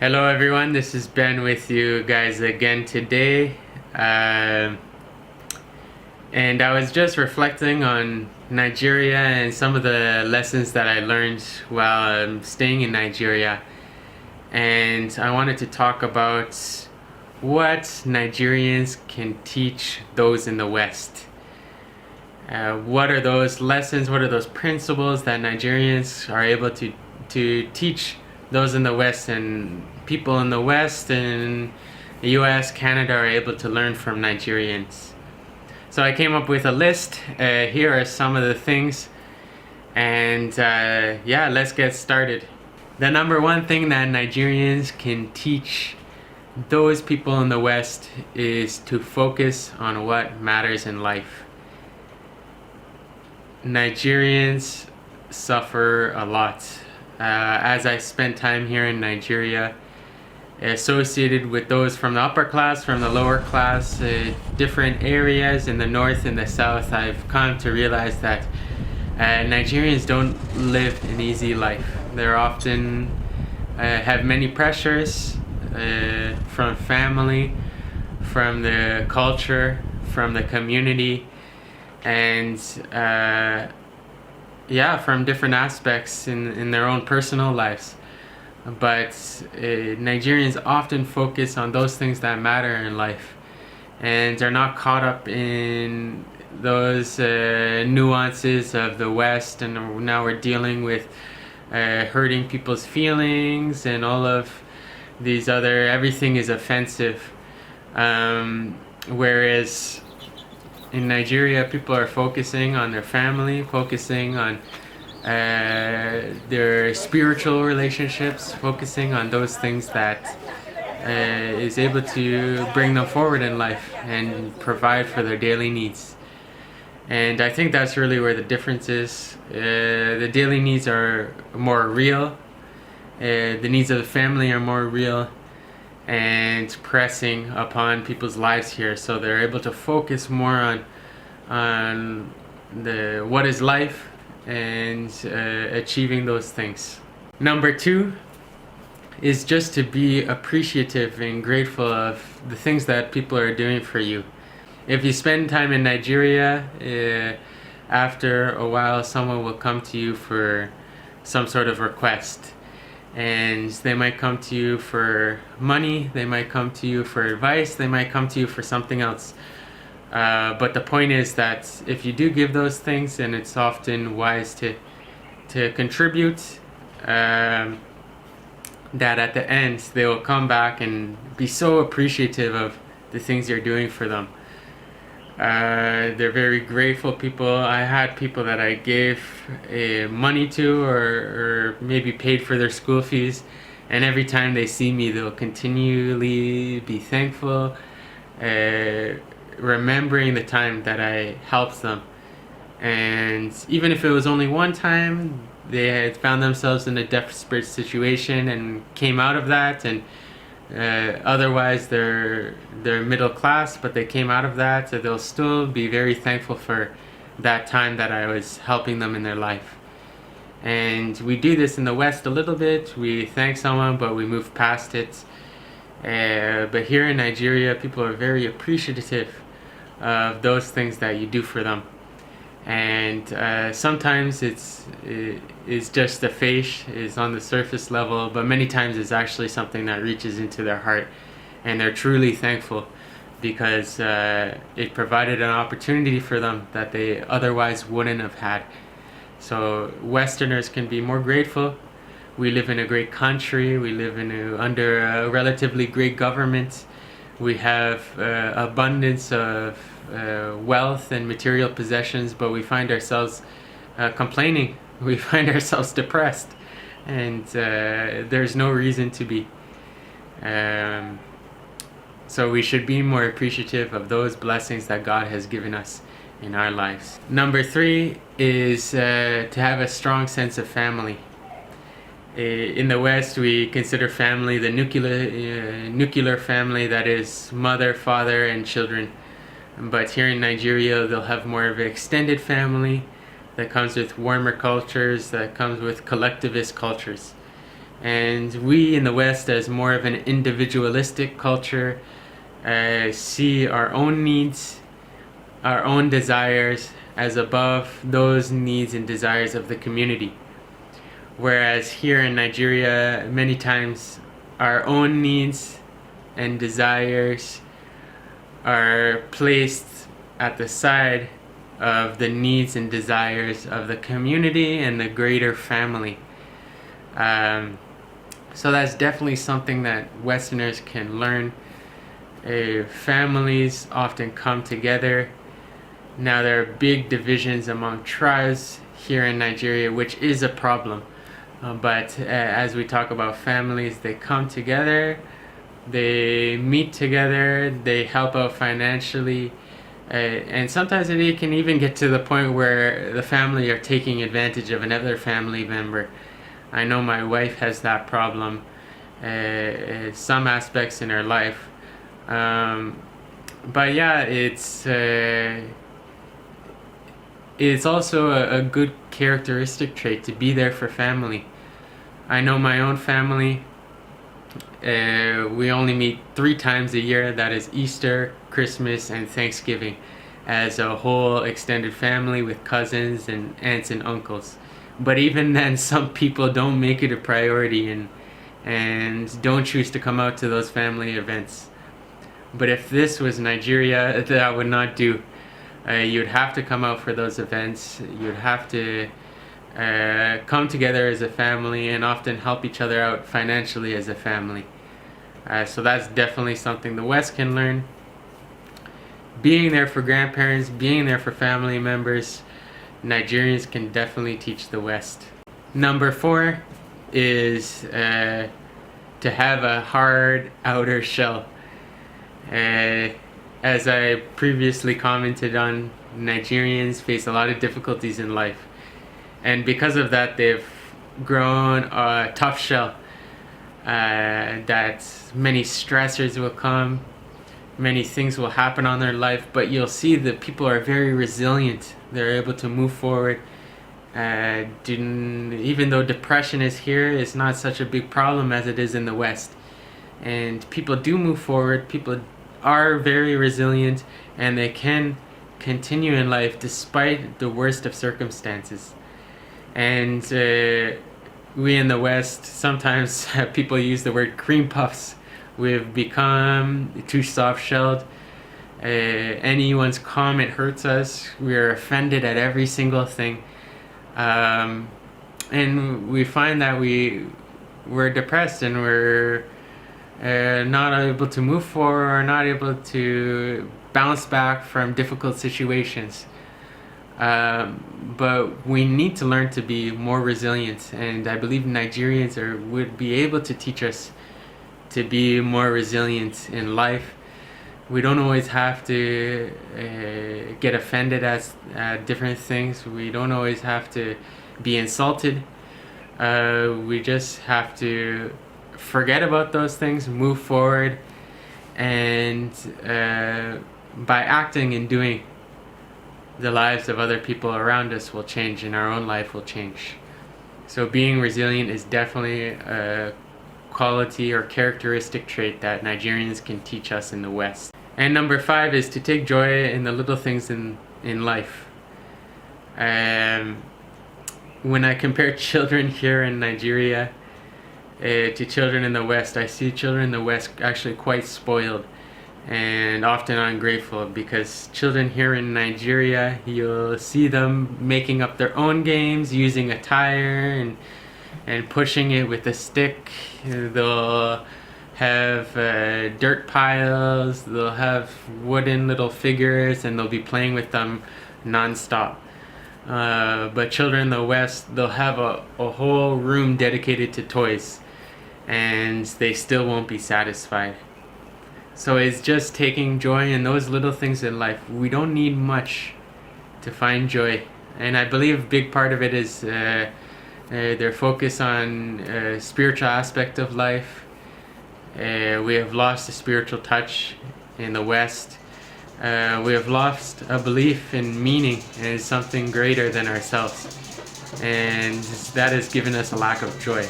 Hello everyone, this is Ben with you guys again today. And I was just reflecting on Nigeria and some of the lessons that I learned while staying in Nigeria. And I wanted to talk about what Nigerians can teach those in the West. What are those lessons, what are those principles that Nigerians are able to teach those in the West, and people in the West and the US, Canada are able to learn from Nigerians. So I came up with a list. Here are some of the things, and yeah, let's get started. The number one thing that Nigerians can teach those people in the West is to focus on what matters in life. Nigerians suffer a lot. As I spent time here in Nigeria, associated with those from the upper class, from the lower class, different areas in the north and the south, I've come to realize that Nigerians don't live an easy life. They're often have many pressures from family, from the culture, from the community, and yeah, from different aspects in their own personal lives. But Nigerians often focus on those things that matter in life, and they're not caught up in those nuances of the West. And now we're dealing with hurting people's feelings and all of these other, everything is offensive. Whereas in Nigeria, people are focusing on their family, focusing on their spiritual relationships, focusing on those things that is able to bring them forward in life and provide for their daily needs. And I think that's really where the difference is. The daily needs are more real. The needs of the family are more real and pressing upon people's lives here, so they're able to focus more on the what is life and achieving those things. Number two is just to be appreciative and grateful of the things that people are doing for you. If you spend time in Nigeria, after a while someone will come to you for some sort of request. And they might come to you for money, they might come to you for advice, they might come to you for something else. But the point is that if you do give those things, and it's often wise to contribute, that at the end they will come back and be so appreciative of the things you're doing for them. They're very grateful people. I had people that I gave money to, or maybe paid for their school fees, and every time they see me, they'll continually be thankful, remembering the time that I helped them. And even if it was only one time, they had found themselves in a desperate situation and came out of that, and otherwise they're middle class, but they came out of that, so they'll still be very thankful for that time that I was helping them in their life. And we do this in the West a little bit. We thank someone, but we move past it. But here in Nigeria, people are very appreciative of those things that you do for them. And sometimes it's just the face is on the surface level, but many times it's actually something that reaches into their heart, and they're truly thankful because it provided an opportunity for them that they otherwise wouldn't have had. So Westerners can be more grateful. We live in a great country. We live under a relatively great government. We have abundance of wealth and material possessions, but we find ourselves complaining. We find ourselves depressed, and there's no reason to be. So we should be more appreciative of those blessings that God has given us in our lives. Number three is to have a strong sense of family. In the West, we consider family the nuclear family, that is mother, father, and children. But here in Nigeria, they'll have more of an extended family that comes with warmer cultures, that comes with collectivist cultures. And we in the West, as more of an individualistic culture, see our own needs, our own desires as above those needs and desires of the community. Whereas here in Nigeria, many times our own needs and desires are placed at the side of the needs and desires of the community and the greater family. So that's definitely something that Westerners can learn. Families often come together. Now there are big divisions among tribes here in Nigeria, which is a problem. But as we talk about families, they come together, they meet together, they help out financially, and sometimes it can even get to the point where the family are taking advantage of another family member. I know my wife has that problem some aspects in her life. But yeah, it's also a good characteristic trait to be there for family. I know my own family, we only meet 3 times a year. That is Easter, Christmas, and Thanksgiving, as a whole extended family with cousins and aunts and uncles. But even then, some people don't make it a priority and don't choose to come out to those family events. But if this was Nigeria, that would not do. You'd have to come out for those events. You'd have to come together as a family and often help each other out financially as a family. So that's definitely something the West can learn. Being there for grandparents, being there for family members, Nigerians can definitely teach the West. Number 4 is to have a hard outer shell. As I previously commented on, Nigerians face a lot of difficulties in life. And because of that, they've grown a tough shell. That many stressors will come, many things will happen on their life, but you'll see that people are very resilient. They're able to move forward. Even though depression is here, it's not such a big problem as it is in the West. And people do move forward. People are very resilient, and they can continue in life despite the worst of circumstances. And we in the West, sometimes people use the word cream puffs. We've become too soft-shelled. Anyone's comment hurts us. We're offended at every single thing. And we find that we're depressed, and we're not able to move forward, or not able to bounce back from difficult situations. But we need to learn to be more resilient, and I believe Nigerians would be able to teach us to be more resilient in life. We don't always have to get offended at different things. We don't always have to be insulted. We just have to forget about those things, move forward, and by acting and doing, the lives of other people around us will change, and our own life will change. So being resilient is definitely a quality or characteristic trait that Nigerians can teach us in the West. And number 5 is to take joy in the little things in life. When I compare children here in Nigeria to children in the West, I see children in the West actually quite spoiled and often ungrateful, because children here in Nigeria, you'll see them making up their own games, using a tire and pushing it with a stick. They'll have dirt piles, they'll have wooden little figures, and they'll be playing with them non-stop. But children in the West, they'll have a whole room dedicated to toys, and they still won't be satisfied. So it's just taking joy in those little things in life. We don't need much to find joy. And I believe a big part of it is their focus on spiritual aspect of life. We have lost the spiritual touch in the West. We have lost a belief in meaning and something greater than ourselves. And that has given us a lack of joy.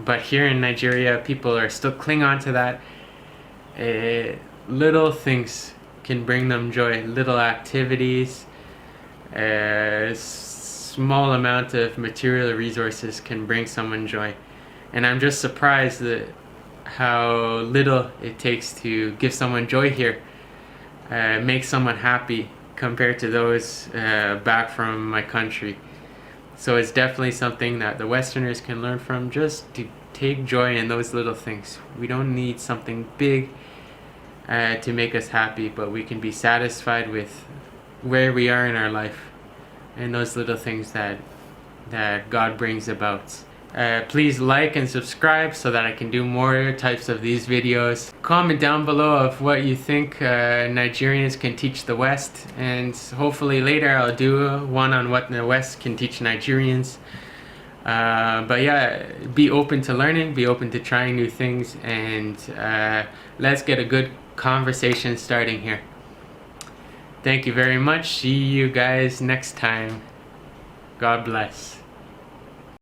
But here in Nigeria, people are still cling on to that. Little things can bring them joy. Little activities, small amount of material resources can bring someone joy. And I'm just surprised that how little it takes to give someone joy here, make someone happy compared to those back from my country. So it's definitely something that the Westerners can learn from, just to take joy in those little things. We don't need something big to make us happy, but we can be satisfied with where we are in our life and those little things that God brings about. Please like and subscribe so that I can do more types of these videos. Comment down below of what you think Nigerians can teach the West, and hopefully later I'll do one on what the West can teach Nigerians. But yeah, be open to learning, be open to trying new things, and let's get a good conversation starting here. Thank you very much. See you guys next time. God bless.